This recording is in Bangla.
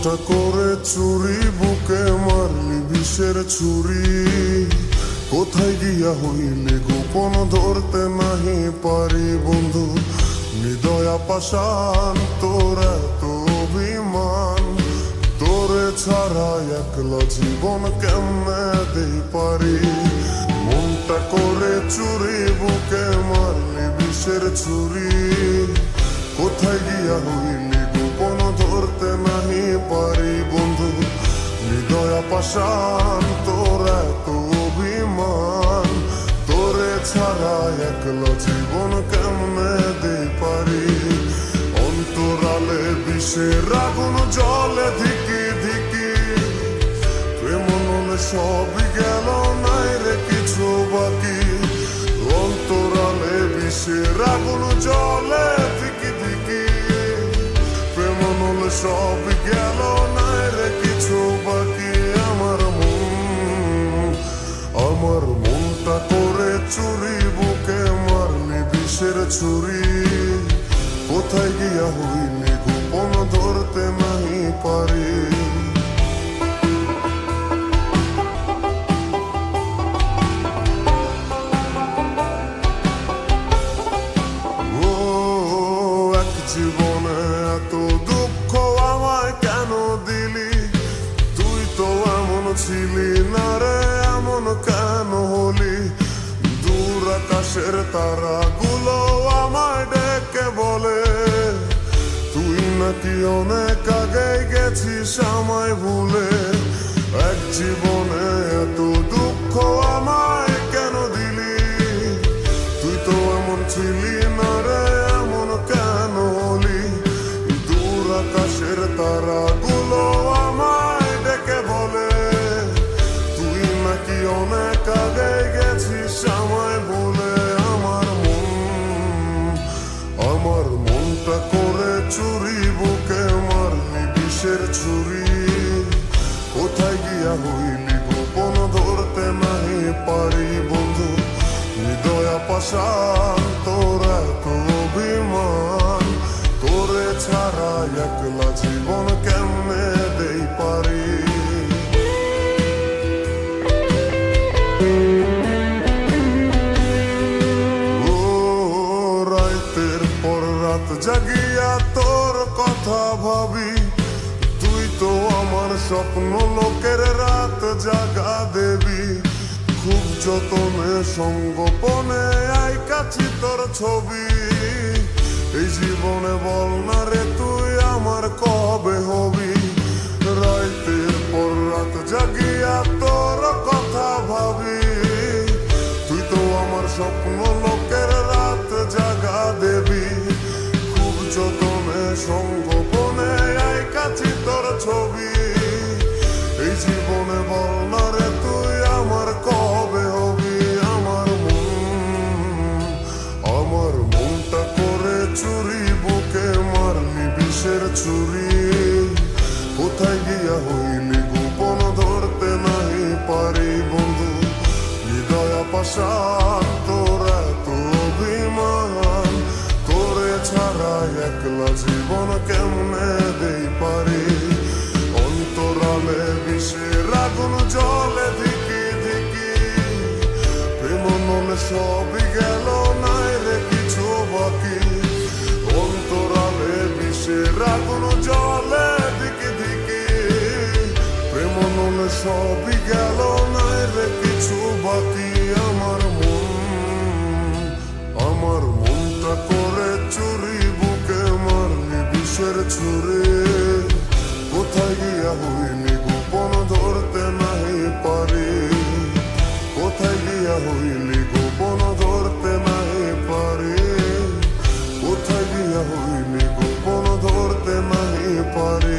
মনটা করে চুরি বুকে মারলি বিষের ছুরি, কোথায় গিয়া হইলে গোপন ধরতে নাহি পারি বন্ধু। হৃদয়া পাষাণ তোর এত অভিমান, তোরে ছাড়া একলা জীবন কেমনে দেই পারি। মনটা করে চুরি বুকে মারলি বিষের ছুরি, কোথায় গিয়া হইলে গোপন ধরতে নাহি পারি বন্ধু। হৃদয়া পাষাণ তোর এত অভিমান, তোরে ছাড়া একলা জীবন কেমনে দেই পারি। অন্তরালে বিষের আগুন জলে ধিকি ধিকি, প্রেম মনে সবই গেল নাই রে কিছু বাকি। অন্তরালে বিষের আগুন জলে ধিকি ধিকি, প্রেম মনে সবই গেল নাই রে কিছু বাকি। আমার মনটা করে চুরি বুকে মারলি বিষের ছুরি, কোথায় গিয়া হইলি গোপন ধরতে নাহি পারি। ও এক জীবনে এত দুঃখ আমায় কেন দিলি, তুই তো এমন ছিলি না রে, এমন কেন হলি। দূর আকাশের তারাগুলো আমায় ডেকে বলে, তুই নাকি অনেক আগে গেছিস আমায় ভুলে। এক জীবনে এত দুঃখ আমায় কেন দিলি, তুই তো এমন ছিলি না রে, এমন কেন হলি। দূর আকাশের তারাগুলো আমায় ডেকে বলে, তুই নাকি অনেক আগে গেছিস আমায় ভুলে। আমার মনটা করে চুরি বুকে মারলি বিষের ছুরি, কোথায় গিয়া হইলি গোপন ধরতে নাহি পারি বন্ধু। হৃদয়া পাষাণ তোর এত অভিমান, তোরে ছাড়া একলা জীবন কেমনে দেই পারি। ও রাতের পর রাত জাগিয়া তোর কথা ভাবি, তুই তো আমার স্বপ্ন লোকের রাত জাগা দেবী। খুব যতনে সঙ্গোপনে আই কাছি তোর ছবি, এই জীবনে বল না রে তুই আমার কবে হবি। রাতের পর রাত জাগিয়া তোর কথা ভাবি, তুই তো আমার স্বপ্ন লোকের রাত জাগা দেবী। খুব যতনে সঙ্গোপনে আই কাছি তোর ছবি, এই জীবনে বল না রে তুই আমার কবে হবি। আমার মনটা করে চুরি বুকে মারলি বিষের ছুরি, কোথায় গিয়া হইলি গোপন ধরতে নাহি পারি বন্ধু। হৃদয়া পাষাণ তোর এত অভিমান, তোরে ছাড়া একলা জীবন কেমনে দেই পারি। অন্তরালে বিষের আগুন জলে ধিকি ধিকি, প্রেম মনে সবই গেল নাই রে কিছু বাকি। অন্তরালে বিষের আগুন জলে ধিকি ধিকি, প্রেম মনে সবই গেল নাই রে কিছু বাকি। আমার মনটা করে চুরি বুকে মারলি বিষের ছুরি, কোথায় গিয়া হইলি গোপন ধরতে নাহি পারি। কোথায় গিয়া হইলি গোপন ধরতে নাহি পারি। কোথায় গিয়া হইলি গোপন ধরতে নাহি পারি।